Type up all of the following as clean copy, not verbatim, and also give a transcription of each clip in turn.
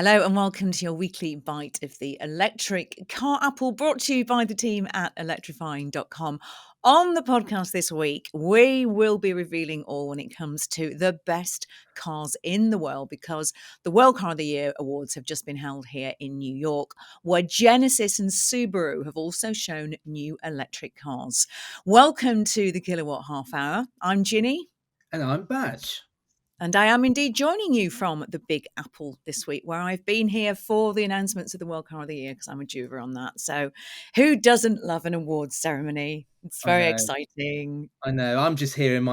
Hello and welcome to your weekly bite of the electric car apple, brought to you by the team at electrifying.com. On the podcast this week, we will be revealing all when it comes to the best cars in the world, because the World Car of the Year awards have just been held here in New York, where Genesis and Subaru have also shown new electric cars. Welcome to the Kilowatt Half Hour. I'm Ginny. And I'm Badge. And I am indeed joining you from the Big Apple this week, where I've been here for the announcements of the World Car of the Year, because I'm a doer on that. So who doesn't love an awards ceremony? It's I very know, exciting. I know. I'm just here in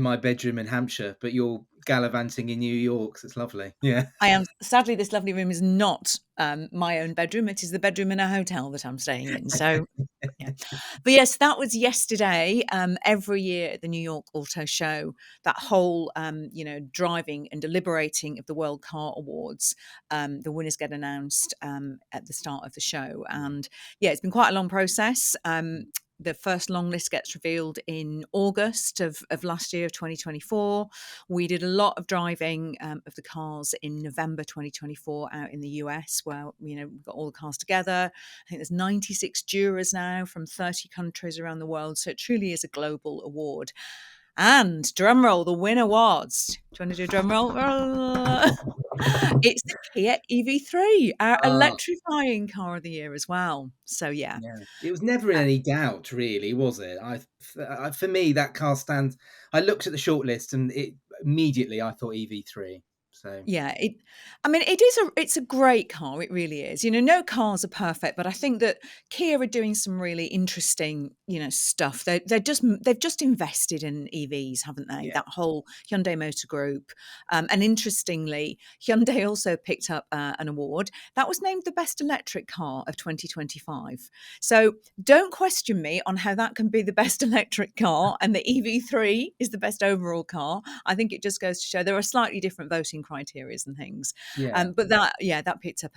my bedroom in Hampshire, but you're gallivanting in New York, so it's lovely. Yeah. I am, sadly, this lovely room is not my own bedroom. It is the bedroom in a hotel that I'm staying in. So, yeah. But yes, that was yesterday. Every year at the New York Auto Show, that whole, driving and deliberating of the World Car Awards, the winners get announced at the start of the show. And yeah, it's been quite a long process. The first long list gets revealed in August of last year, of 2024. We did a lot of driving of the cars in November 2024 out in the US, where, we've got all the cars together. I think there's 96 jurors now from 30 countries around the world. So it truly is a global award. And drumroll, the winner was, do you want to do a drum roll? It's the Kia EV3, our Ah, electrifying car of the year as well. So yeah. yeah. It was never in any doubt, really, was it? For me, that car stands. I looked at the shortlist, and immediately I thought EV3. So Yeah, it's a great car. It really is. No cars are perfect, but I think that Kia are doing some really interesting, stuff. They've just invested in EVs, haven't they? yeah, That whole Hyundai Motor Group, and interestingly, Hyundai also picked up an award that was named the best electric car of 2025. So don't question me on how that can be the best electric car and the EV3 is the best overall car. I think it just goes to show there are slightly different voting criteria and things. yeah, But that picked up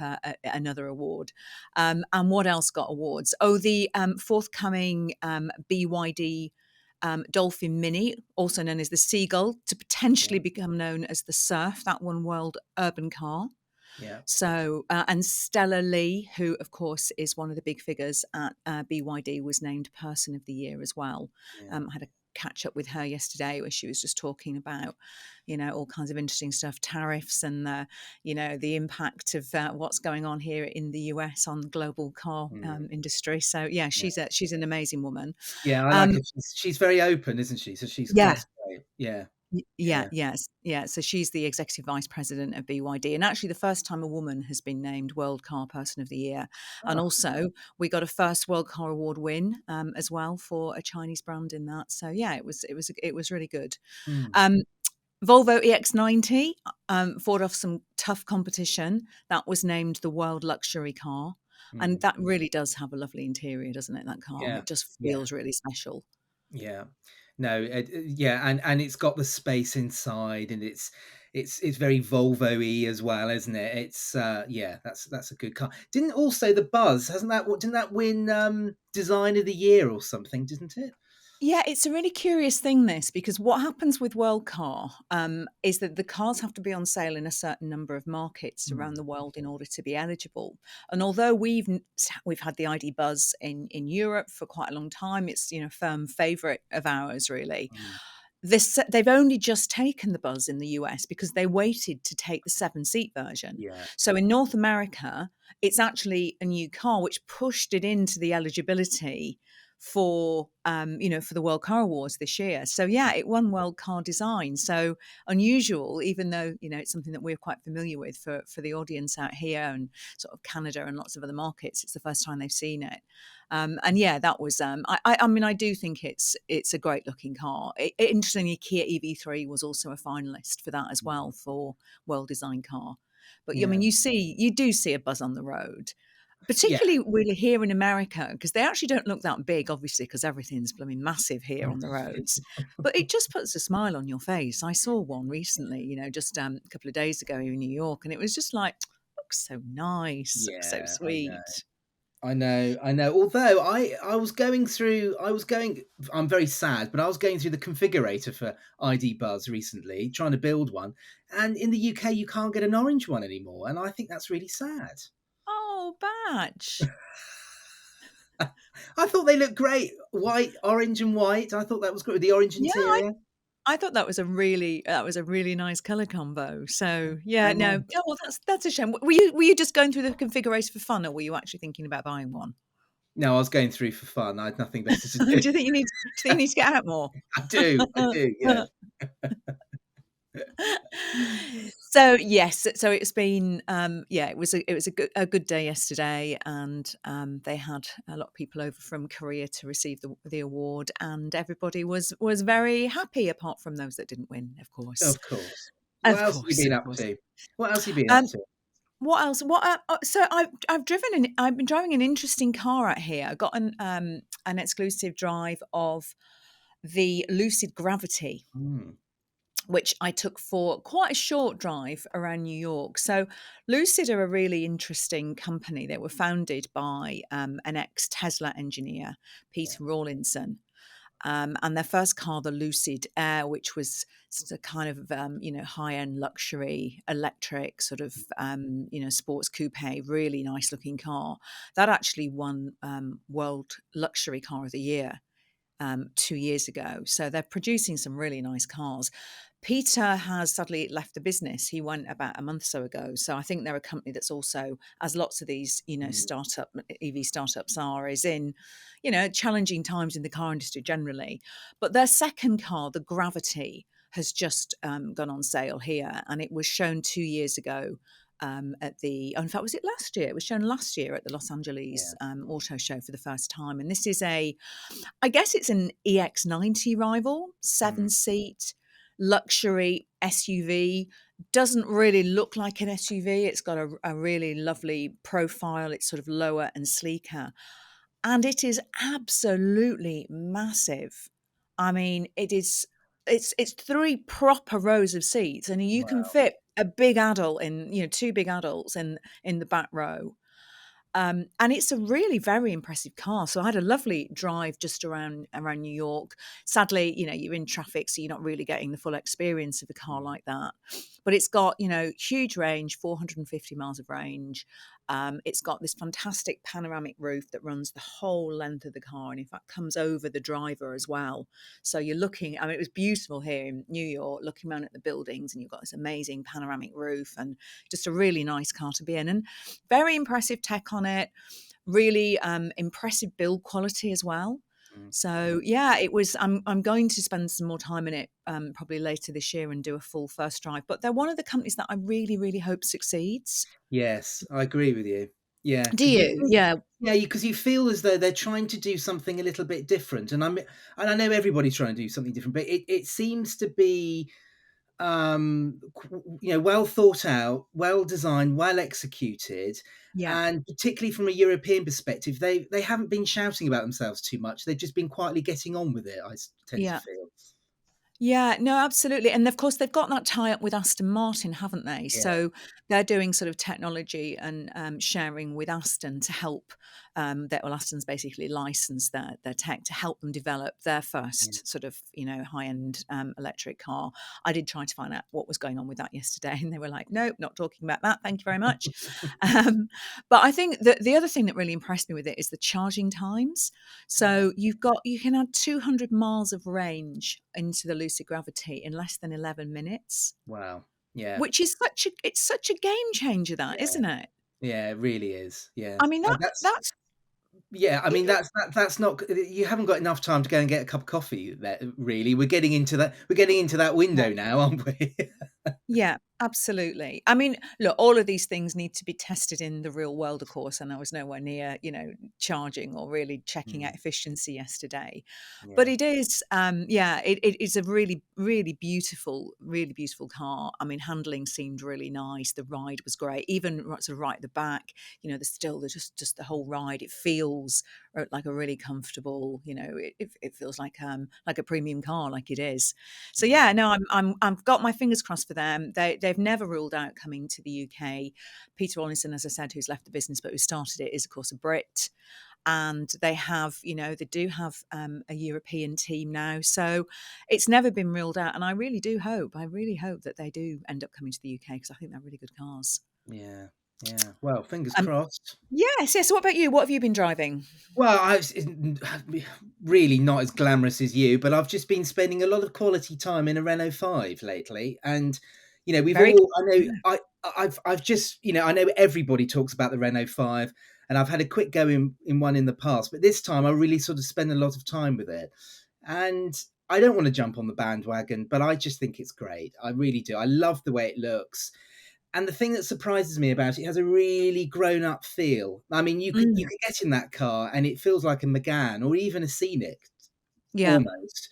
another award. And what else got awards? Oh, the forthcoming BYD Dolphin Mini, also known as the Seagull, to potentially yeah, become known as the Surf, that one world urban car. yeah, So, and Stella Lee, who of course is one of the big figures at BYD, was named Person of the Year as well. yeah. I had a catch up with her yesterday where she was just talking about, all kinds of interesting stuff, tariffs and, the impact of what's going on here in the US on the global car Mm, industry. So yeah, yeah. she's an amazing woman. Yeah, I like Um, her. She's very open, isn't she? So yeah, that's great. Yeah, Yeah, yeah. yes, yeah. So she's the executive vice president of BYD, and actually the first time a woman has been named World Car Person of the Year. And Ah, also we got a first World Car Award win as well for a Chinese brand in that. So yeah, it was really good. mm, Um, Volvo EX90 fought off some tough competition. That was named the World Luxury Car, and mm. that really does have a lovely interior, doesn't it? That car, Yeah, it just yeah, feels really special. yeah. No, yeah, and it's got the space inside, and it's very Volvo-y as well, isn't it? It's yeah, that's a good car. Didn't also the Buzz didn't that win Design of the Year or something? Didn't it? Yeah, it's a really curious thing, this, because what happens with World Car is that the cars have to be on sale in a certain number of markets around Mm, the world in order to be eligible. And although we've had the ID Buzz in Europe for quite a long time, it's firm favourite of ours really. mm. They've only just taken the Buzz in the US because they waited to take the 7-seat version. Yeah, So in North America, it's actually a new car, which pushed it into the eligibility for the World Car Awards this year. So yeah, it won World Car Design. So unusual, even though it's something that we're quite familiar with for the audience out here and sort of Canada and lots of other markets. It's the first time they've seen it. And yeah, that was. I mean, I do think it's a great looking car. Interestingly, Kia EV3 was also a finalist for that as well for World Design Car. But I mean, yeah, you do see a Buzz on the road, yeah. particularly really here in America, because they actually don't look that big, obviously, because everything's blooming massive here Mm. on the roads. But it just puts a smile on your face. I saw one recently, just a couple of days ago in New York, and it was just like, looks so nice, looks so Yeah, I know. sweet. I know, I know. Although I was going through, I'm very sad, but I was going through the configurator for ID Buzz recently, trying to build one, and in the UK you can't get an orange one anymore, and I think that's really sad. Oh, batch. I thought they looked great, white, orange, and white. I thought that was great, the orange Yeah, I interior. I thought that was a really nice color combo. So, yeah, I no. know. Oh, well, that's a shame. Were you just going through the configuration for fun, or were you actually thinking about buying one? No, I was going through for fun. I had nothing better to Do do. you think you need to get out more? I do, yeah. So, yes, so it's been, yeah, it was a good day yesterday, and, they had a lot of people over from Korea to receive the award, and everybody was very happy, apart from those that didn't win, of course. Of course. What Of else have you course, been of up course. to? What else have you been up Um, to? what else? So I've been driving an interesting car out here. I got an exclusive drive of the Lucid Gravity, Mm, which I took for quite a short drive around New York. So, Lucid are a really interesting company. They were founded by an ex Tesla engineer, yeah. Peter Rawlinson. And their first car, the Lucid Air, which was a kind of high end luxury electric sort of sports coupe, really nice looking car, that actually won World Luxury Car of the Year 2 years ago. So they're producing some really nice cars. Peter has sadly left the business. He went about a month or so ago. So I think they're a company that's also, as lots of these, Mm, startup EV startups are, is in, challenging times in the car industry generally. But their second car, the Gravity, has just gone on sale here, and it was shown 2 years ago. In fact, was it last year? It was shown last year at the Los yeah. Angeles Auto Show for the first time. And this is I guess it's an EX90 rival, Mm, 7-seat luxury SUV. Doesn't really look like an SUV. It's got a really lovely profile. It's sort of lower and sleeker. And it is absolutely massive. I mean, it's three proper rows of seats, and you can wow. fit a big adult in, two big adults in the back row. And it's a really very impressive car. So I had a lovely drive just around New York. Sadly, you're in traffic, so you're not really getting the full experience of a car Mm, like that. But it's got, huge range, 450 miles of range. It's got this fantastic panoramic roof that runs the whole length of the car, and in fact comes over the driver as well. So you're looking. I mean, it was beautiful here in New York, looking around at the buildings, and you've got this amazing panoramic roof, and just a really nice car to be in. And very impressive tech on it, really impressive build quality as well. mm. So yeah, it was. I'm going to spend some more time in it probably later this year and do a full first drive. But they're one of the companies that I really, really hope succeeds. Yes, I agree with you. Yeah, Do because you you? feel, Yeah, yeah, because you feel as though they're trying to do something a little bit different, and I know everybody's trying to do something different, but it seems to be well thought out, well designed, well executed, yeah. and particularly from a European perspective, they haven't been shouting about themselves too much. They've just been quietly getting on with it. Tend to Yeah. feel. Yeah, no, absolutely. And of course, they've got that tie up with Aston Martin, haven't they? Yeah, So they're doing sort of technology and sharing with Aston to help. Aston's basically licensed their tech to help them develop their yeah. first sort of high end electric car. I did try to find out what was going on with that yesterday, and they were like, "Nope, not talking about that. Thank you very much." Um, but I think that the other thing that really impressed me with it is the charging times. Yeah. So you can add 200 miles of range into the Lucid Gravity in less than 11 minutes, Wow. Yeah. which is such a game changer, that, Yeah. isn't it? Yeah. It really is. Yeah. I mean, that's Yeah. I mean, yeah, that's not. You haven't got enough time to go and get a cup of coffee. There, really. We're getting into that. We're getting into that yeah. window now, aren't we? Yeah, absolutely. I mean, look, all of these things need to be tested in the real world, of course, and I was nowhere near, charging or really checking Mm, out efficiency yesterday. But yeah. it is, yeah, it is a really, really beautiful car. I mean, handling seemed really nice. The ride was great, even sort of right at the back. There's just the whole ride. It feels like a really comfortable. It feels like a premium car, like it is. So Yeah. yeah, no, I've got my fingers crossed for them. They've never ruled out coming to the UK. Peter Rawlinson, as I said, who's left the business but who started it, is of course a Brit. And they have, they do have a European team now. So it's never been ruled out. And I really hope that they do end up coming to the UK because I think they're really good cars. Yeah, yeah. Well, fingers Um, crossed. yes, yes. So what about you? What have you been driving? Well, really not as glamorous as you, but I've just been spending a lot of quality time in a Renault 5 lately, and we've Very all. I know good. I've just I know everybody talks about the Renault 5, and I've had a quick go in one in the past, but this time I really sort of spend a lot of time with it, and I don't want to jump on the bandwagon, but I just think it's great. I really do. I love the way it looks. And the thing that surprises me about it has a really grown-up feel. I mean, you Mm, could get in that car and it feels like a Megane or even a Scenic yeah, almost.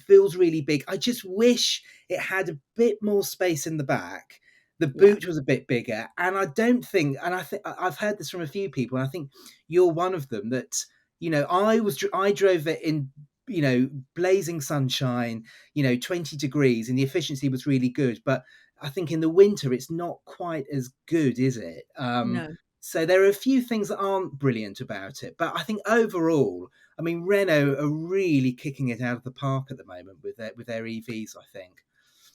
Feels really big. I just wish it had a bit more space in the back. The yeah, boot was a bit bigger, and I don't think, and I think I've heard this from a few people, and I think you're one of them. That I drove it in blazing sunshine, 20 degrees, and the efficiency was really good. But I think in the winter it's not quite as good, is it? no. So there are a few things that aren't brilliant about it, but I think overall, I mean, Renault are really kicking it out of the park at the moment with their EVs, I think.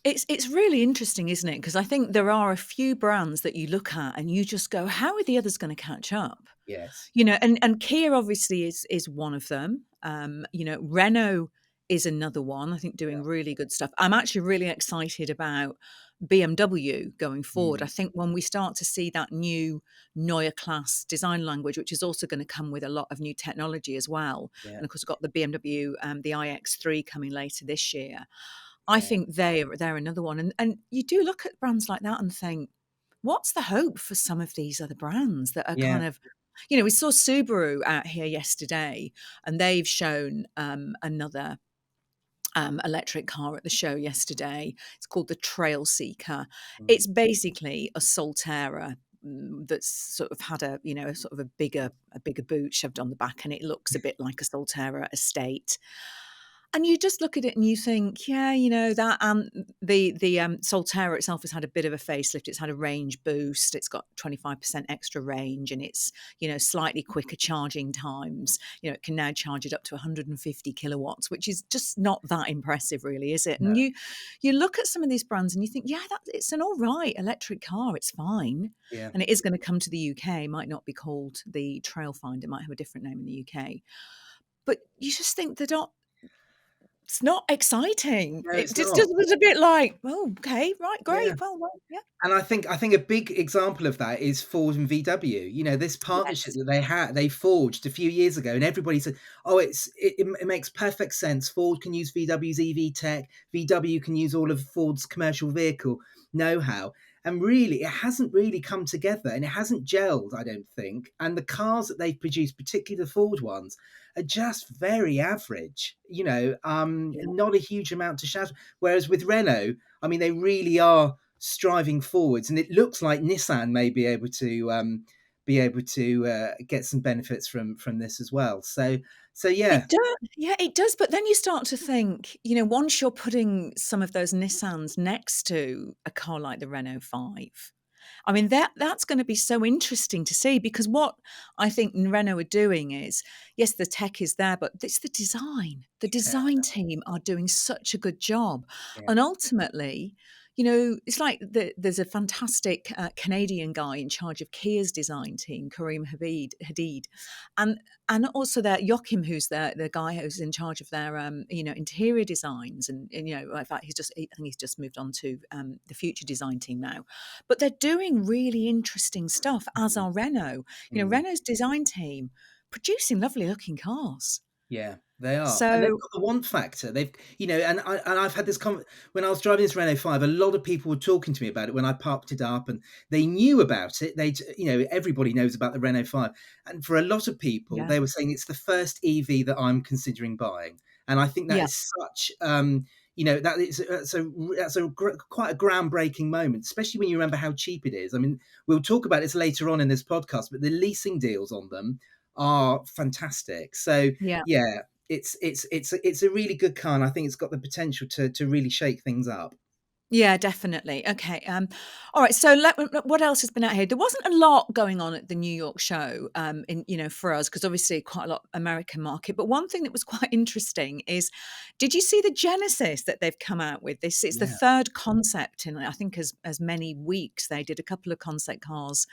It's really interesting, isn't it? Because I think there are a few brands that you look at and you just go, how are the others going to catch up? Yes. And Kia obviously is one of them. Renault is another one, I think, Yeah. doing really good stuff. I'm actually really excited about BMW going forward. I Mm, think when we start to see that new Neue Class design language, which is also going to come with a lot of new technology as well, yeah. and of course, we've got the BMW, the iX3 coming later this year. I Yeah. think they're another one, and you do look at brands like that and think, what's the hope for some of these other brands that are Yeah. kind of, we saw Subaru out here yesterday, and they've shown another electric car at the show yesterday. It's called the Trail Seeker. Mm, It's basically a Solterra that's sort of had a sort of a bigger boot shoved on the back, and it looks a bit like a Solterra estate. And you just look at it and you think, yeah, that the Solterra itself has had a bit of a facelift. It's had a range boost. It's got 25% extra range, and it's slightly quicker charging times. It can now charge it up to 150 kilowatts, which is just not that impressive, really, is it? no. And you look at some of these brands and you think, yeah, it's an all right electric car. It's fine, Yeah. and it is going to come to the UK. It might not be called the Trailfinder. It might have a different name in the UK. But you just think they're not it's not exciting. No, It it's just not. was a bit like, "Oh, okay, right, Yeah. great. Well, yeah." And I think a big example of that is Ford and VW. This partnership Yes. that they forged a few years ago, and everybody said, "Oh, it makes perfect sense. Ford can use VW's EV tech. VW can use all of Ford's commercial vehicle know-how." And really, it hasn't really come together, and it hasn't gelled, I don't think. And the cars that they've produced, particularly the Ford ones, are just very average. Yeah. Not a huge amount to shout. Whereas with Renault, I mean, they really are striving forwards, and it looks like Nissan may be able to get some benefits from this as well. So yeah, It does. Yeah, it does, but then you start to think, once you're putting some of those Nissans next to a car like the Renault 5, I mean, that's gonna be so interesting to see because what I think Renault are doing is, yes, the tech is there, but it's the design. The yeah, design team are doing such a good job. yeah, And ultimately, it's like there's a fantastic Canadian guy in charge of Kia's design team, Kareem Hadid, and also that Joachim, who's the guy who's in charge of their interior designs, and in fact I think he's just moved on to the future design team now, but they're doing really interesting stuff, as mm, are Renault. mm. Renault's design team producing lovely looking cars. Yeah, they are, and they've So got the want factor. And I've had this when I was driving this Renault 5. A lot of people were talking to me about it when I parked it up, and they knew about it. Everybody knows about the Renault 5, and for a lot of people, yeah, they were saying it's the first EV that I'm considering buying, and I think that yeah, is such. That's quite a groundbreaking moment, especially when you remember how cheap it is. I mean, we'll talk about this later on in this podcast, but the leasing deals on them are fantastic. So yeah. yeah, it's a really good car, and I think it's got the potential to really shake things up. Yeah, definitely. Okay. All right. So, what else has been out here? There wasn't a lot going on at the New York show, in for us because obviously quite a lot American market. But one thing that was quite interesting is, did you see the Genesis that they've come out with? This it's the Yeah. third concept in I think as many weeks. They did a couple of concept cars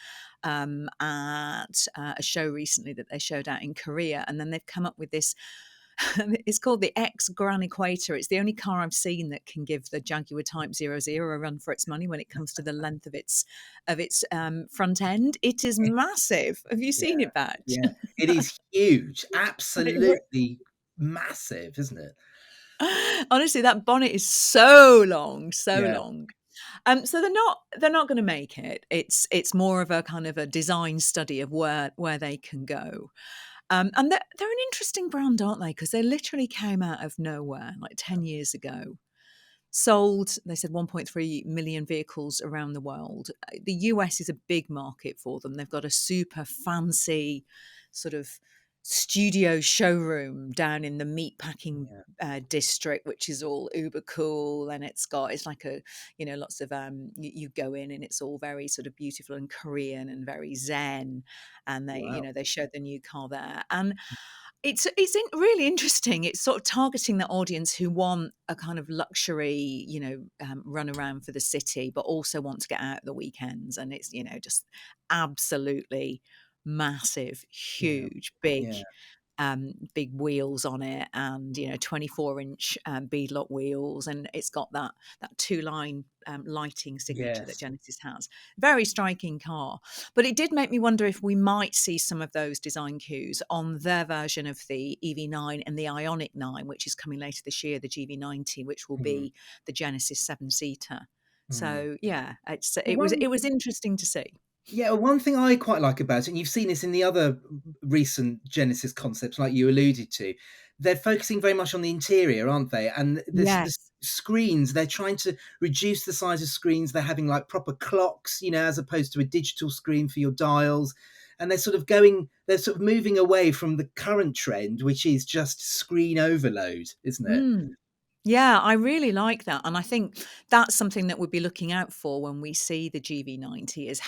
at a show recently that they showed out in Korea, and then they've come up with this. It's called the X Gran Equator. It's the only car I've seen that can give the Jaguar Type 00 a run for its money when it comes to the length of its front end. It is massive. Have you Yeah. seen it, Batch? Yeah. It is huge. It Absolutely massive, isn't it? honestly, that bonnet is so long, so Yeah. long. So they're not going to make it. It's more of a kind of a design study of where they can go. And they're an interesting brand, aren't they? Because they literally came out of nowhere like 10 years ago. Sold, they said 1.3 million vehicles around the world. The US is a big market for them. They've got a super fancy sort of studio showroom down in the meatpacking Yeah. district, which is all uber cool. And it's like lots of, you go in and it's all very sort of beautiful and Korean and very Zen. And Wow. they showed the new car there. And really interesting. It's sort of targeting the audience who want a kind of luxury, run around for the city, but also want to get out at the weekends. And it's just absolutely massive, Yeah. huge, big Yeah. big wheels on it, and 24-inch beadlock wheels, and it's got that two-line lighting signature that Yes. Genesis has. Very striking car, but it did make me wonder if we might see some of those design cues on their version of the EV9 and the Ioniq 9, which is coming later this year, the GV90, which will Mm. be the Genesis seven-seater. Mm. So yeah, But it one was interesting to see. Yeah, one thing I quite like about it, and you've seen this in the other recent Genesis concepts, like you alluded to, they're focusing very much on the interior, aren't they? And the Yes. screens, they're trying to reduce the size of screens. They're having like proper clocks, as opposed to a digital screen for your dials. And they're sort of moving away from the current trend, which is just screen overload, isn't it? Mm. Yeah, I really like that. And I think that's something that we'd be looking out for when we see the GV90 is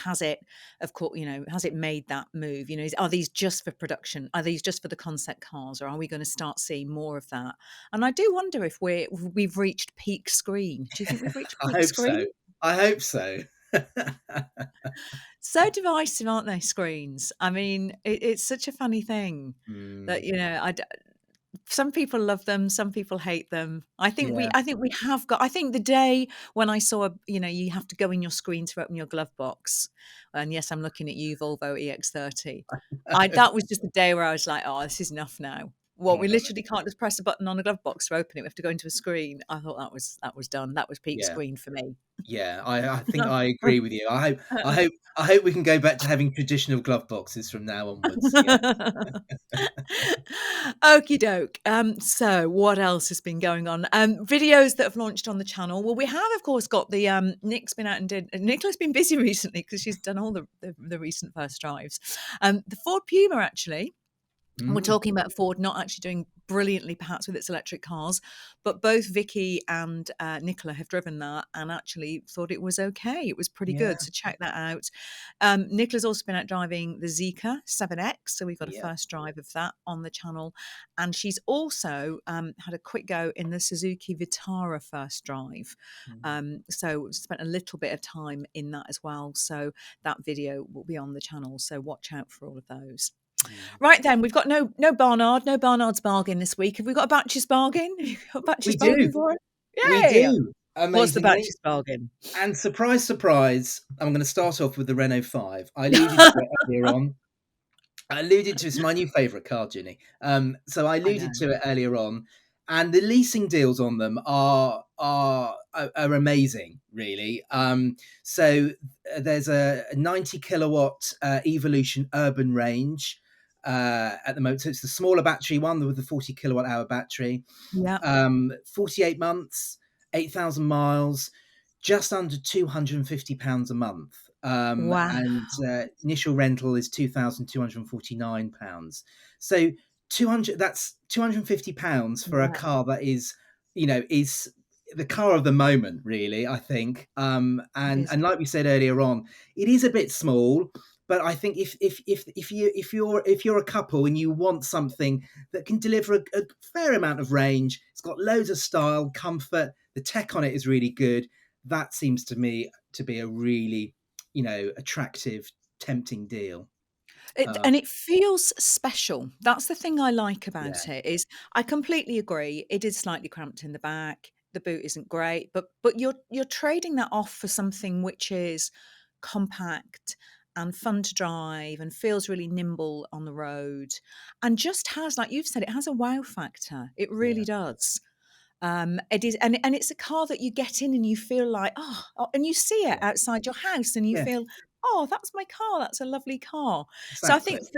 of course, has it made that move? Are these just for production? Are these just for the concept cars? Or are we going to start seeing more of that? And I do wonder if we've reached peak screen. Do you think we've reached I peak hope so. screen? I hope so. So divisive, aren't they, screens? I mean, it's such a funny thing that, Mm, some people love them, some people hate them. yeah. I think we have got I think the day when I saw you have to go in your screen to open your glove box, and yes, I'm looking at you, Volvo EX30. I That was just the day where I was like, "Oh, this is enough now." What, Oh we no. literally can't just press a button on a glove box to open it. We have to go into a screen. I thought that was done. That was peak Yeah. screen for me. Yeah, I think I agree with you. I hope we can go back to having traditional glove boxes from now onwards. Yeah. Okie doke. So what else has been going on? Videos that have launched on the channel. Well, we have, of course, got the Nick's been out and did. Nicola's been busy recently because she's done all the recent first drives. The Ford Puma, actually. And we're Mm, talking about Ford not actually doing brilliantly, perhaps, with its electric cars, but both Vicky and Nicola have driven that and actually thought it was okay. It was pretty yeah, good. So check that out. Nicola's also been out driving the Zeekr 7X. So we've got a yeah. first drive of that on the channel. And she's also had a quick go in the Suzuki Vitara first drive. Mm, So we've spent a little bit of time in that as well. So that video will be on the channel. So watch out for all of those. mm. Right then, we've got no Barnard, no Barnard's bargain this week. Have we got a Batch's bargain? Have you got a We Batch's do, bargain for it? we Yay! do, What's the amazingly. Batch's bargain? And surprise, surprise, I'm going to start off with the Renault 5. I alluded to it earlier on. I alluded to It's my new favourite car, Ginny. So I I know. alluded to it earlier on, and the leasing deals on them are amazing, really. There's a 90 kilowatt Evolution Urban range at the moment. So it's the smaller battery one with the 40 kilowatt hour battery. Yeah. 48 months, 8,000 miles, just under £250 a month. Wow. And initial rental is £2,249. So 200, that's £250 for a Yeah. car that is the car of the moment, really. I think, It is. and like we said earlier on, it is a bit small. But I think if you're a couple and you want something that can deliver a fair amount of range, it's got loads of style, comfort, the tech on it is really good. That seems to me to be a really, attractive, tempting deal. Uh, And it feels special. That's the thing I like yeah, about it is I completely agree. It is slightly cramped in the back. The boot isn't great, but you're trading that off for something which is compact and fun to drive and feels really nimble on the road and just has, like you've said, it has a wow factor. It yeah, really does. It is, and it's a car that you get in and you feel like, and you see it yeah, outside your house and you yeah, feel, oh, that's my car. That's a lovely car. So I exactly. think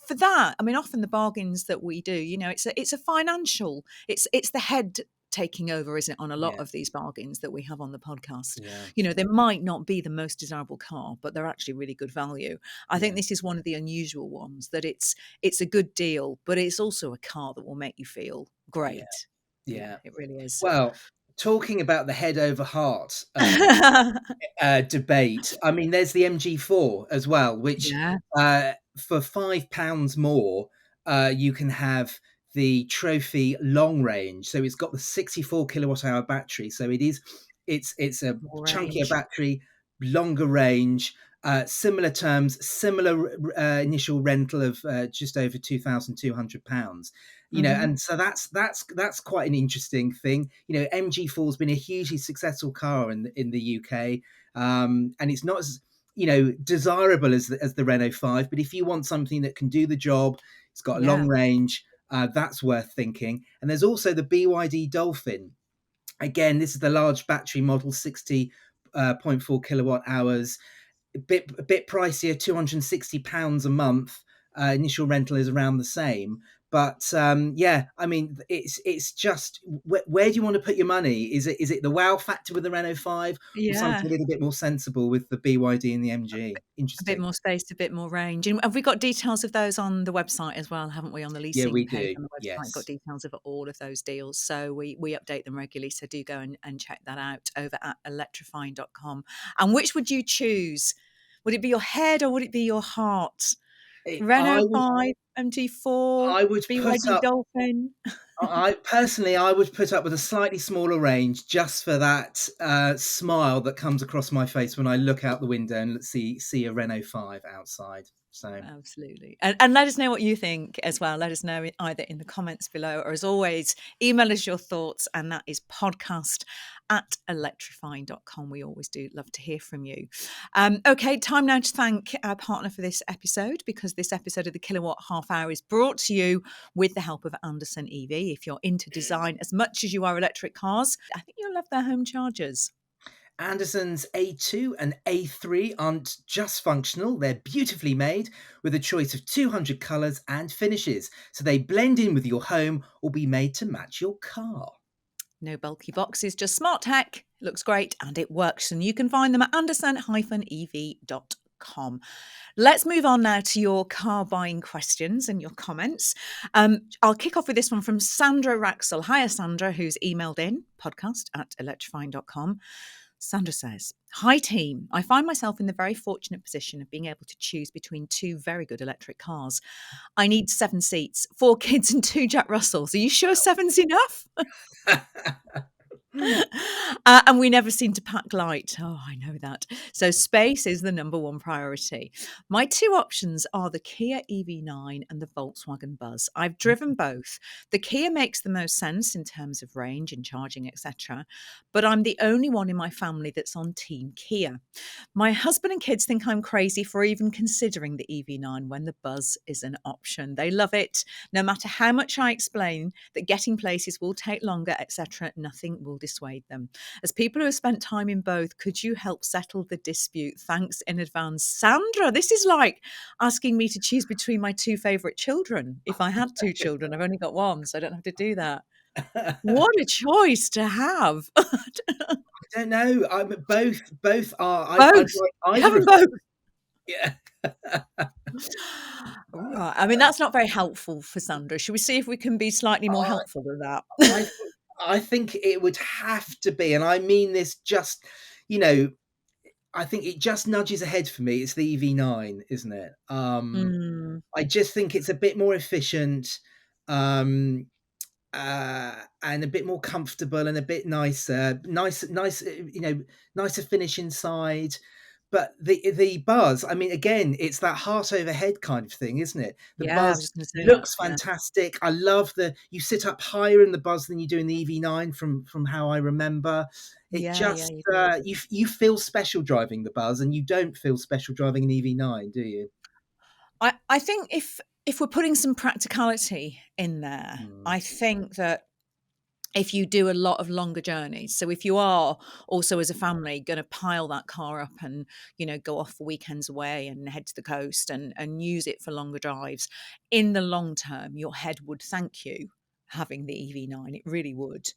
for that, I mean, often the bargains that we do, it's a financial, it's the head taking over, isn't it, on a lot Yeah, of these bargains that we have on the podcast. yeah, They might not be the most desirable car, but they're actually really good value. I think yeah, this is one of the unusual ones that it's a good deal, but it's also a car that will make you feel yeah, great. Yeah, yeah. it really is. Well, talking about the head over heart debate, I mean, there's the MG4 as well, which Yeah, for £5 more, you can have the trophy long range. So it's got the 64 kilowatt hour battery. So it's a more chunkier range. battery, longer range. Similar terms, similar initial rental of just over £2,200. Mhm. And so that's quite an interesting thing. MG4 has been a hugely successful car in the UK, and it's not as desirable as the Renault 5. But if you want something that can do the job, it's got a long Yeah, range. That's worth thinking. And there's also the BYD Dolphin. Again, this is the large battery model, 60.4 kilowatt hours. A bit pricier, £260 a month. Initial rental is around the same. But yeah, I mean, it's just where do you want to put your money? Is it the wow factor with the Renault 5, or something yeah. a little bit more sensible with the BYD and the MG? A bit Interesting. more space, a bit more range. And have we got details of those on the website as well, haven't we? On the Yeah, leasing we page do. on the website, got Yes. details of all of those deals. So we update them regularly. So do go and check that out over at electrifying.com. And which would you choose? Would it be your head or would it be your heart? I Renault would 5, MG4, I would put BYD up. Dolphin? I personally, I would put up with a slightly smaller range just for that smile that comes across my face when I look out the window and see a Renault 5 outside. So Absolutely. And let us know what you think as well. Let us know either in the comments below or, as always, email us your thoughts. And that is podcast@electrifying.com. We always do love to hear from you. Okay, time now to thank our partner for this episode, because this episode of the Kilowatt Half Hour is brought to you with the help of Anderson EV. If you're into design as much as you are electric cars, I think you'll love their home chargers. Anderson's A2 and A3 aren't just functional, they're beautifully made with a choice of 200 colours and finishes, so they blend in with your home or be made to match your car. No bulky boxes, just smart tech. It looks great and it works. And you can find them at anderson-ev.com. Let's move on now to your car buying questions and your comments. I'll kick off with this one from Sandra Raxel. Hiya, Sandra, who's emailed in podcast@electrifying.com. Sandra says, "Hi team, I find myself in the very fortunate position of being able to choose between two very good electric cars. I need 7 seats, 4 kids and 2 Jack Russells. Are you sure 7's enough?" And we never seem to pack light. Oh, I know that. So space is the number one priority. My two options are the Kia EV9 and the Volkswagen Buzz. I've driven both. The Kia makes the most sense in terms of range and charging, etc. But I'm the only one in my family that's on Team Kia. My husband and kids think I'm crazy for even considering the EV9 when the Buzz is an option. They love it. No matter how much I explain that getting places will take longer, etc., nothing will dissuade them. As people who have spent time in both, could you help settle the dispute? Thanks in advance. Sandra, this is like asking me to choose between my two favourite children. If I had two children, I've only got one, so I don't have to do that. What a choice to have. I don't know. Both are. I'd Both. like You either have them of them. both. Yeah. Right. I mean, that's not very helpful for Sandra. Should we see if we can be slightly more I helpful than that? I think I think it would have to be, and I mean this just, you know, I think it just nudges ahead for me. It's the EV9, isn't it? Mm, I just think it's a bit more efficient. Um, and a bit more comfortable and a bit nicer, nice, nicer finish inside. But the Buzz, I mean, again, it's that heart over head kind of thing, isn't it? The yeah, I Buzz was just going to say that. looks Yeah, fantastic. I love you sit up higher in the Buzz than you do in the EV9, from how I remember. It yeah, yeah, just you do. you feel special driving the Buzz, and you don't feel special driving an EV9, do you? I think if we're putting some practicality in there, Mm, I think that if you do a lot of longer journeys, so if you are also as a family going to pile that car up and go off for weekends away and head to the coast and use it for longer drives, in the long term your head would thank you having the EV9. It really would.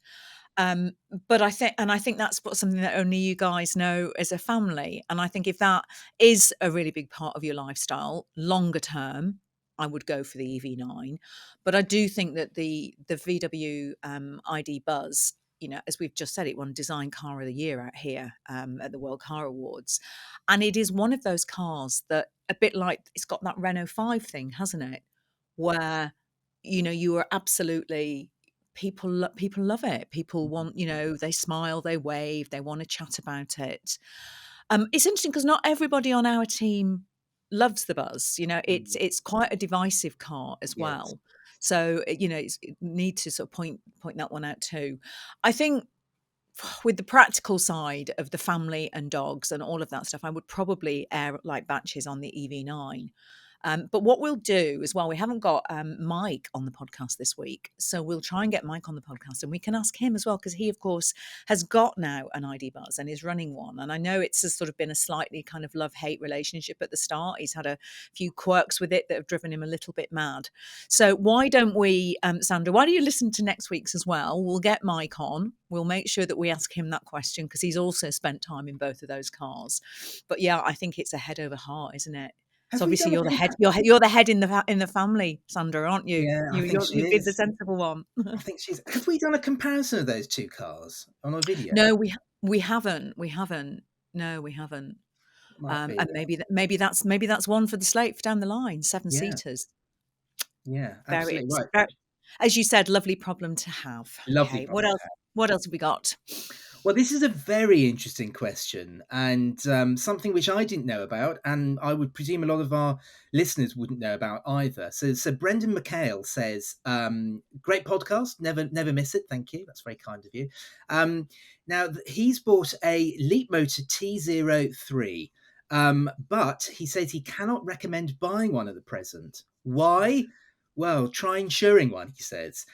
um but I think that's something that only you guys know as a family, and I think if that is a really big part of your lifestyle longer term, I would go for the EV9. But I do think that the VW ID Buzz, as we've just said, it won Design Car of the Year out here at the World Car Awards, and it is one of those cars that, a bit like, it's got that Renault 5 thing, hasn't it? Where you are absolutely, people love it. People mhm, want, they smile, they wave, they want to chat about it. It's interesting because not everybody on our team loves the Buzz. It's mhm. it's quite a divisive car as Yes. well. So it need to sort of point that one out too. I think with the practical side of the family and dogs and all of that stuff, I would probably air like batches on the EV9. But what we'll do as well, we haven't got Mike on the podcast this week, so we'll try and get Mike on the podcast, and we can ask him as well, because he, of course, has got now an ID Buzz and is running one. And I know it's sort of been a slightly kind of love-hate relationship at the start. He's had a few quirks with it that have driven him a little bit mad. So why don't we, Sandra, why don't you listen to next week's as well? We'll get Mike on. We'll make sure that we ask him that question, because he's also spent time in both of those cars. But yeah, I think it's a head over heart, isn't it? So Have we obviously done a you're the head. compa You're the head in the family, Sandra, aren't you? Yeah, I think she You'd be the is. sensible one. I think she's Have we done a comparison of those 2 cars on a video? No, we haven't. We haven't. No, we haven't. Might be And worth. maybe that's one for the slate for down the line. Seven Yeah, seaters. yeah, Very, absolutely right. very, as you said, lovely problem to have. Lovely Okay, what problem to else? have. What else have we got? Well, this is a very interesting question, and something which I didn't know about, and I would presume a lot of our listeners wouldn't know about either. So Brendan McHale says, "Great podcast, never miss it. Thank you, that's very kind of you." Now he's bought a Leap Motor T03, but he says he cannot recommend buying one at the present. Why? Well, try insuring one, he says.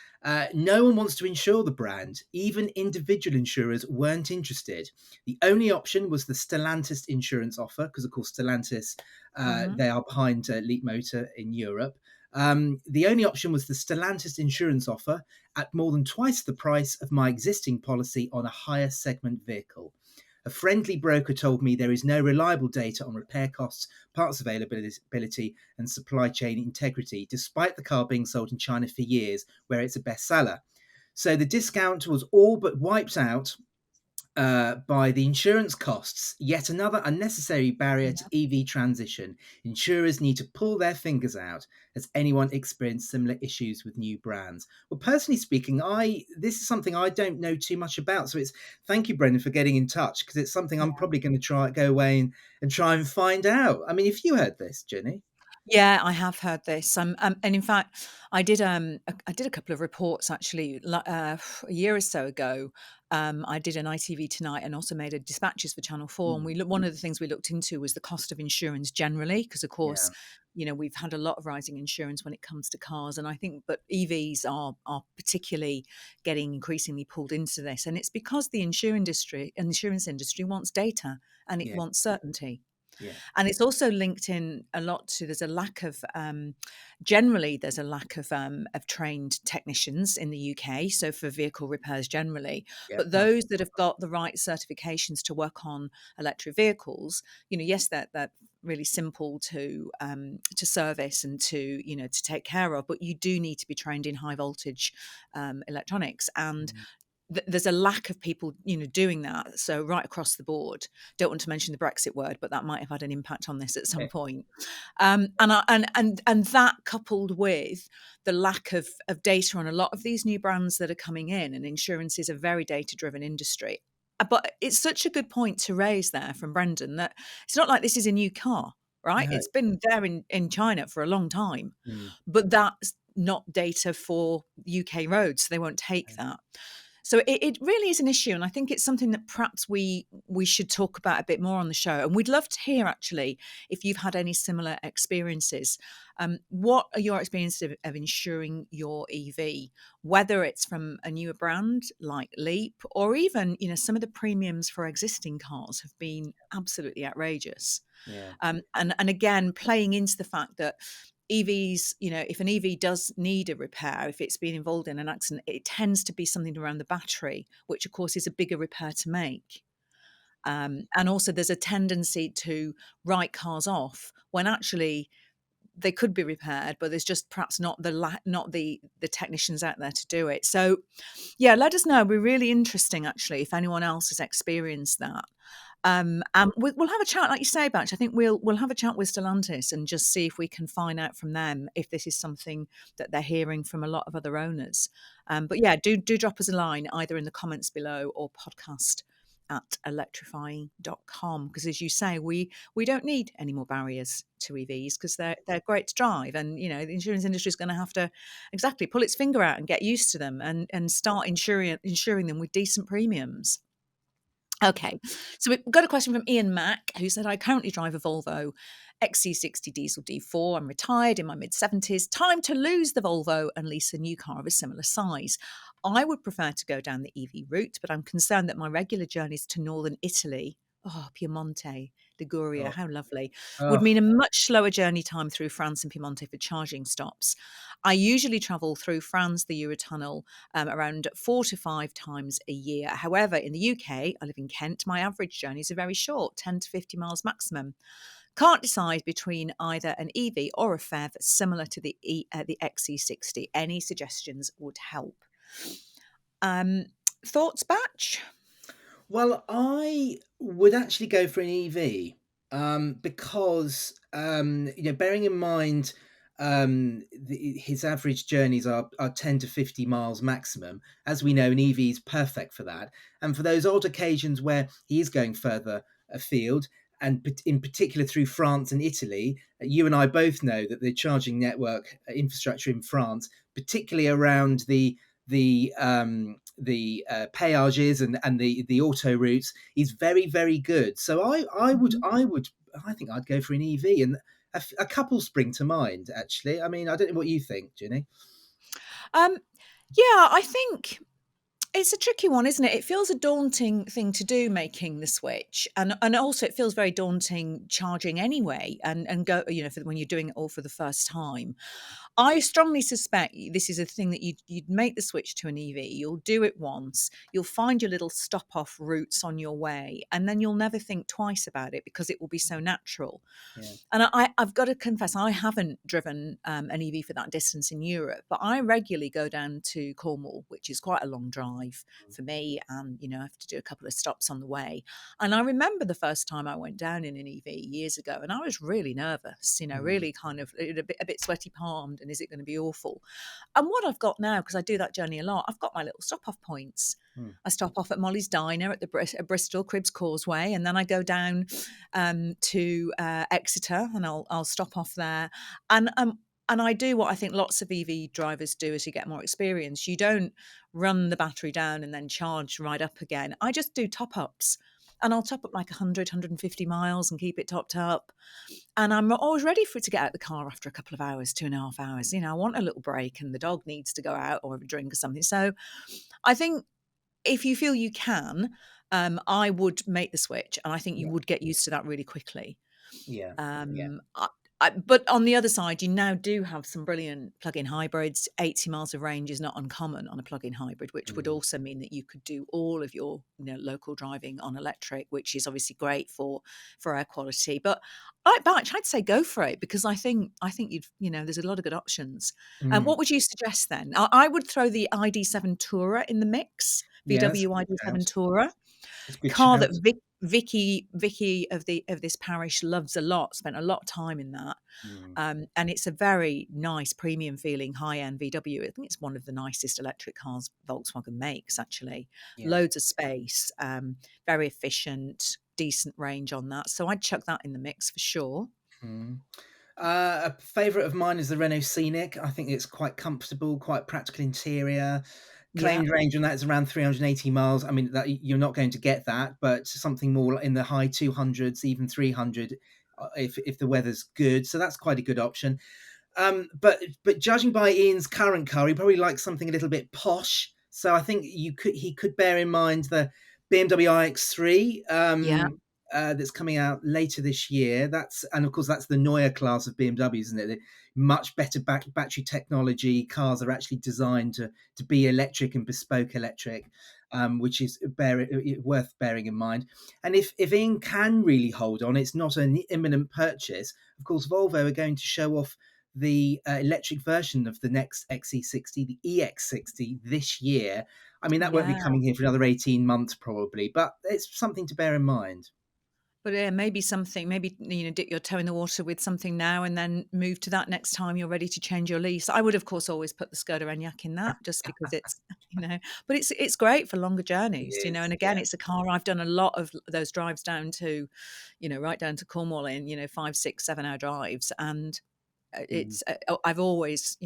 No one wants to insure the brand. Even individual insurers weren't interested. The only option was the Stellantis insurance offer, because, of course, Stellantis, Hmm. they are behind Leap Motor in Europe. The only option was the Stellantis insurance offer at more than twice the price of my existing policy on a higher segment vehicle. A friendly broker told me there is no reliable data on repair costs, parts availability, and supply chain integrity, despite the car being sold in China for years, where it's a bestseller. So the discount was all but wiped out by the insurance costs, yet another unnecessary barrier to EV transition. Insurers need to pull their fingers out. Has anyone experienced similar issues with new brands? Well, personally speaking, this is something I don't know too much about. So it's thank you, Brendan, for getting in touch, because it's something I'm probably going to go away and try and find out. I mean, if you heard this, Jenny. Yeah, I have heard this. And in fact, I did a couple of reports actually a year or so ago. I did an ITV Tonight and also made a dispatches for Channel 4. And Mm, one of the things we looked into was the cost of insurance generally, because of course, yeah, we've had a lot of rising insurance when it comes to cars, and I think, but EVs are particularly getting increasingly pulled into this, and it's because the insurance industry wants data and it yeah, wants certainty. yeah, And it's also linked in a lot to, there's a lack of generally there's a lack of trained technicians in the UK, so for vehicle repairs generally. yeah, But those that have got the right certifications to work on electric vehicles, yes, they're really simple to service and to take care of, but you do need to be trained in high voltage electronics. And mm, there's a lack of people, doing that. So right across the board, don't want to mention the Brexit word, but that might have had an impact on this at some point. And that coupled with the lack of data on a lot of these new brands that are coming in, and insurance is a very data driven industry. But it's such a good point to raise there from Brendan, that it's not like this is a new car, right? No. It's been there in China for a long time, Mm. but that's not data for UK roads. So they won't take that. So it really is an issue, and I think it's something that perhaps we should talk about a bit more on the show. And we'd love to hear, actually, if you've had any similar experiences. What are your experiences of insuring your EV, whether it's from a newer brand like Leap, or even some of the premiums for existing cars have been absolutely outrageous. Yeah. And again, playing into the fact that EVs, if an EV does need a repair, if it's been involved in an accident, it tends to be something around the battery, which of course is a bigger repair to make. And also there's a tendency to write cars off when actually they could be repaired, but there's just perhaps not the technicians out there to do it. So yeah, let us know. It'd be really interesting, actually, if anyone else has experienced that. And we'll have a chat, like you say, Batch. I think we'll have a chat with Stellantis and just see if we can find out from them if this is something that they're hearing from a lot of other owners. But yeah, do drop us a line either in the comments below or podcast@electrifying.com, because as you say, we don't need any more barriers to EVs, because they're great to drive, and the insurance industry is going to have to exactly pull its finger out and get used to them, and start insuring them with decent premiums. Okay, so we've got a question from Ian Mack, who said, I currently drive a Volvo XC60 diesel D4. I'm retired in my mid-70s. Time to lose the Volvo and lease a new car of a similar size. I would prefer to go down the EV route, but I'm concerned that my regular journeys to northern Italy, Piemonte, Liguria, Oh, how lovely, would oh, mean a much slower journey time through France and Piemonte for charging stops. I usually travel through France, the Eurotunnel, around 4 to 5 times a year. However, in the UK, I live in Kent, my average journeys are very short, 10 to 50 miles maximum. Can't decide between either an EV or a FEV similar to the XC60. Any suggestions would help. Thoughts, Batch? well, I would actually go for an EV, because bearing in mind, his average journeys are 10 to 50 miles maximum. As we know, an EV is perfect for that, and for those odd occasions where he is going further afield, and in particular through France and Italy. You and I both know that the charging network infrastructure in France, particularly around the peages and the auto routes, is very, very good. So I think I'd go for an EV, and a couple spring to mind, actually. I mean, I don't know what you think, Ginny. Um, yeah, I think it's a tricky one, isn't it? It feels a daunting thing to do, making the switch, and also it feels very daunting charging anyway, and go, when you're doing it all for the first time. I strongly suspect this is a thing that you'd make the switch to an EV. You'll do it once. You'll find your little stop off routes on your way, and then you'll never think twice about it because it will be so natural. Yeah. And I've got to confess, I haven't driven an EV for that distance in Europe, but I regularly go down to Cornwall, which is quite a long drive for me, and I have to do a couple of stops on the way. And I remember the first time I went down in an EV years ago, and I was really nervous, Mm. really kind of a bit sweaty palmed, and is it going to be awful? And what I've got now, because I do that journey a lot, I've got my little stop off points. Mm. I stop off at Molly's Diner at the Bristol Cribs Causeway, and then I go down to Exeter, and I'll stop off there. And I do what I think lots of EV drivers do as you get more experience. You don't run the battery down and then charge right up again. I just do top ups. And I'll top up like 100, 150 miles and keep it topped up. And I'm always ready for it to get out of the car after a couple of hours, 2.5 hours. I want a little break, and the dog needs to go out or have a drink or something. So I think if you feel you can, I would make the switch, and I think you Yeah. would get used to that really quickly. Yeah. Yeah. Um, but on the other side, you now do have some brilliant plug-in hybrids. 80 miles of range is not uncommon on a plug-in hybrid, which would Mm. also mean that you could do all of your local driving on electric, which is obviously great for air quality. But I'd say go for it, because I think there's a lot of good options. Mm. What would you suggest then? I would throw the ID.7 Tourer in the mix, Yeah, that's a VW good ID.7 shout. Tourer. That's a good Car that shout. Vicky of this parish loves a lot, spent a lot of time in that. Mm, And it's a very nice premium feeling high-end VW. I think it's one of the nicest electric cars Volkswagen makes, actually. yeah. Loads of space, very efficient, decent range on that. So I'd chuck that in the mix for sure. Mm. A favourite of mine is the Renault Scenic. I think it's quite comfortable, quite practical interior. Yeah, Claimed range on that is around 380 miles. I mean, that you're not going to get that, but something more in the high 200s, even 300, if the weather's good. So that's quite a good option. But judging by Ian's current car, he probably likes something a little bit posh. So I think he could bear in mind the BMW iX3 yeah, that's coming out later this year. And of course that's the Neue class of BMW, isn't it? Much better battery technology. Cars are actually designed to be electric and bespoke electric, which is worth bearing in mind. And if Ian can really hold on, it's not an imminent purchase. Of course, Volvo are going to show off the electric version of the next XC60, the EX60, this year. I mean, that won't be yeah. coming here for another 18 months probably, but it's something to bear in mind. But yeah, maybe something, maybe, dip your toe in the water with something now and then move to that next time you're ready to change your lease. I would, of course, always put the Skoda Enyaq in that just because it's, but it's great for longer It journeys, is, and again, yeah. it's a car. I've done a lot of those drives down to, right down to Cornwall in, 5, 6, 7 hour drives. And Mm, I've always,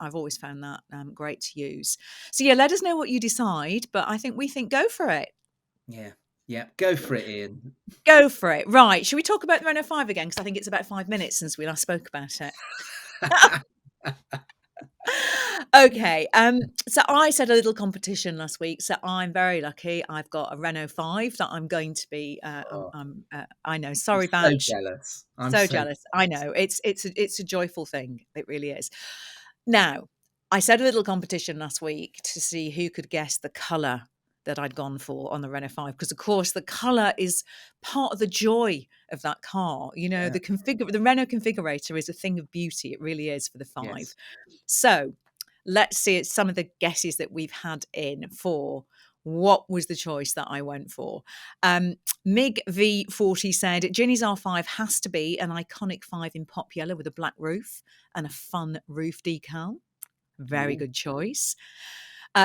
I've always found that great to use. So yeah, let us know what you decide, but we think go for it. yeah, yeah. Go for it, Ian. Go for it. Right. Should we talk about the Renault 5 again? Because I think it's about 5 minutes since we last spoke about it. Okay. So I said a little competition last week. So I'm very lucky. I've got a Renault 5 that I'm going to be. Oh, I know. I'm Sorry, so Batch. jealous. I'm So so jealous. I know. It's a joyful thing. It really is. Now, I said a little competition last week to see who could guess the colour that I'd gone for on the Renault 5, because of course the colour is part of the joy of that car. yeah, The Renault configurator is a thing of beauty. It really is for the 5. yes. So let's see some of the guesses that we've had in for what was the choice that I went for. Mig V40 said, Ginny's R5 has to be an iconic 5 in pop yellow with a black roof and a fun roof decal. Very Ooh, good choice.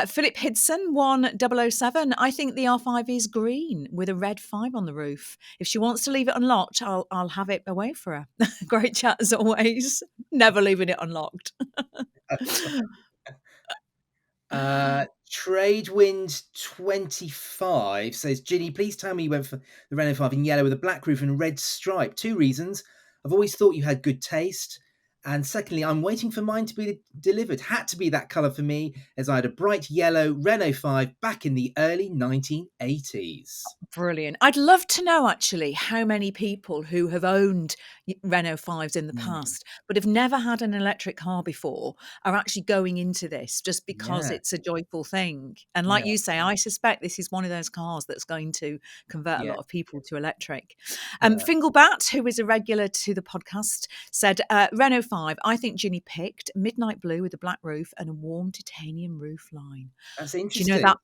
Philip Hidson, 1007. I think the R5 is green with a red 5 on the roof. If she wants to leave it unlocked, I'll have it away for her. Great chat as always. Never leaving it unlocked. that's Tradewind 25 says, Ginny, please tell me you went for the Renault 5 in yellow with a black roof and red stripe. Two reasons. I've always thought you had good taste. And secondly, I'm waiting for mine to be delivered. Had to be that colour for me, as I had a bright yellow Renault 5 back in the early 1980s. Brilliant. I'd love to know actually how many people who have owned Renault 5s in the Mm, past but have never had an electric car before are actually going into this just because yeah, it's a joyful thing. And like yeah, you say, I suspect this is one of those cars that's going to convert a yeah, lot of people to electric. yeah. Finglebat, who is a regular to the podcast, said Renault 5, I think Ginny picked midnight blue with a black roof and a warm titanium roof line. That's Do you know interesting. that?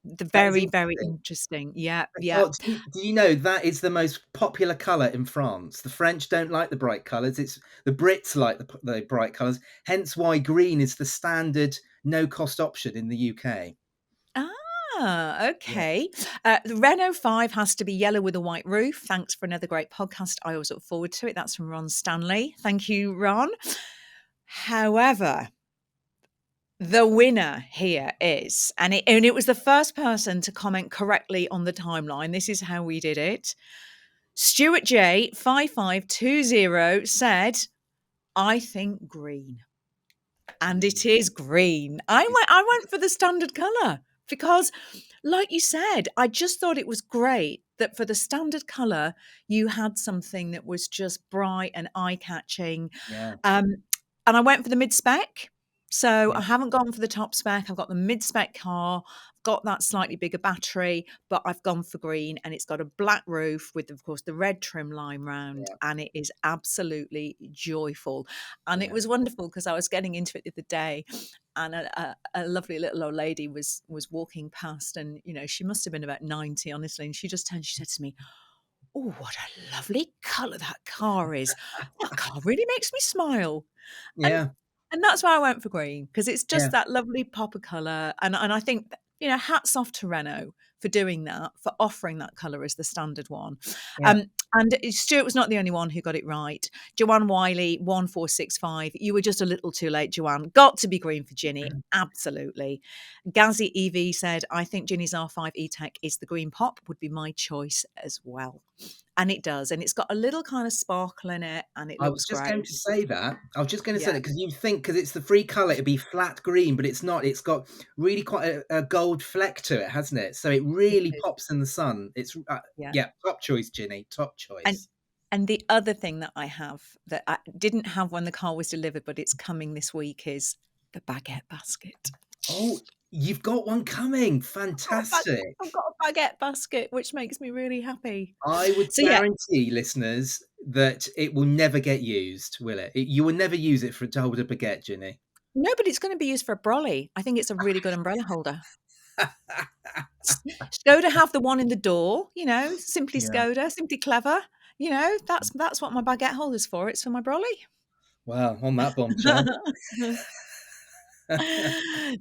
The That is very, very interesting. interesting. Yeah, yeah. Oh, do you know that is the most popular colour in France? The French don't like the bright colours. It's the Brits like the bright colours. Hence why green is the standard no-cost option in the UK. Yeah, Okay. The Renault 5 has to be yellow with a white roof. Thanks for another great podcast. I always look forward to it. That's from Ron Stanley. Thank you, Ron. However, the winner here is, and it was the first person to comment correctly on the timeline. This is how we did it. Stuart J 5520 said, I think green. And it is green. I went for the standard colour because, like you said, I just thought it was great that for the standard colour, you had something that was just bright and eye-catching. yeah, Um, and I went for the mid-spec. So Yeah, I haven't gone for the top spec. I've got the mid-spec car, got that slightly bigger battery, but I've gone for green, and it's got a black roof with, of course, the red trim line round, yeah, and it is absolutely joyful. And it yeah. was wonderful because I was getting into it the other day, and a lovely little old lady was walking past, and she must have been about 90, honestly, and she just turned, she said to me, "Oh, what a lovely colour that car is. That car really makes me smile." And Yeah, and that's why I went for green, because it's just yeah, that lovely pop of colour, and I think that, hats off to Renault for doing that, for offering that colour as the standard one. yeah. And Stuart was not the only one who got it right. Joanne Wiley, 1465. You were just a little too late, Joanne. Got to be green for Ginny. Absolutely. Gazzy EV said, I think Ginny's R5 E-Tech is the green pop, would be my choice as well. And it does. And it's got a little kind of sparkle in it, and it I was looks just great. going to say that. I was just going to say Yeah, that because you think because it's the free color, it'd be flat green, but it's not. It's got really quite a gold fleck to it, hasn't it? So it it really is. pops in the sun. It's Yeah. yeah, top choice, Ginny. Top And choice. and the other thing that I have that I didn't have when the car was delivered, but it's coming this week, is the baguette basket. Oh, you've got one coming. I've got a bag Fantastic. I've got a baguette basket, which makes me really happy. I would So, yeah. guarantee, listeners, that it will never get used, will it? You will never use it for to hold a baguette, Ginny. No, but it's gonna be used for a brolly. I think it's a really good umbrella holder. Skoda have the one in the door, simply Yeah. Skoda, simply clever. That's what my baguette holder's for. It's for my brolly. Wow. On that bombshell.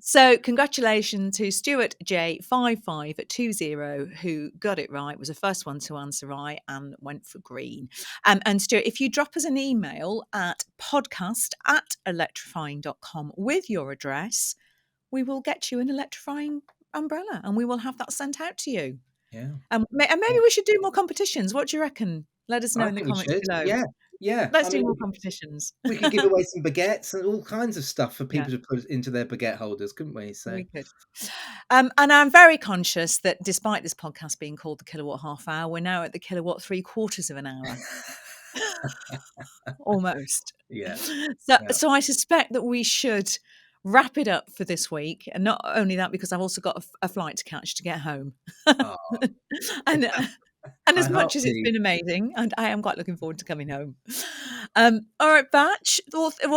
So, congratulations to Stuart J5520, who got it right, was the first one to answer right and went for green. And Stuart, if you drop us an email at podcast@electrifying.com with your address, we will get you an electrifying umbrella, and we will have that sent out to you. Yeah. And maybe Yeah. we should do more competitions. What do you reckon? Let us know I in the think we comments should. below. Yeah. Yeah. Let's I do mean, more competitions. we could give away some baguettes and all kinds of stuff for Yeah. people to put into their baguette holders, couldn't we? So, We could. And I'm very conscious that despite this podcast being called the Kilowatt Half Hour, we're now at the Kilowatt 3/4 of an hour, almost. yeah. So, Yeah. so I suspect that we should wrap it up for this week. And not only that, because I've also got a flight to catch to get home. Oh, and And I as hope much as it's the been amazing, and I am quite looking forward to coming home. All right, Batch. What a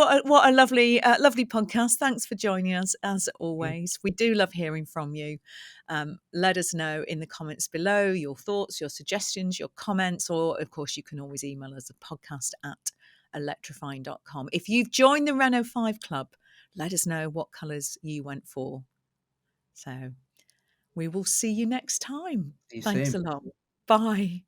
lovely, lovely podcast. Thanks for joining us as always. We do love hearing from you. Let us know in the comments below your thoughts, your suggestions, your comments, or of course, you can always email us at podcast@electrifying.com. If you've joined the Renault 5 Club, let us know what colours you went for. So we will see you next time. see you Thanks soon. a lot. Bye.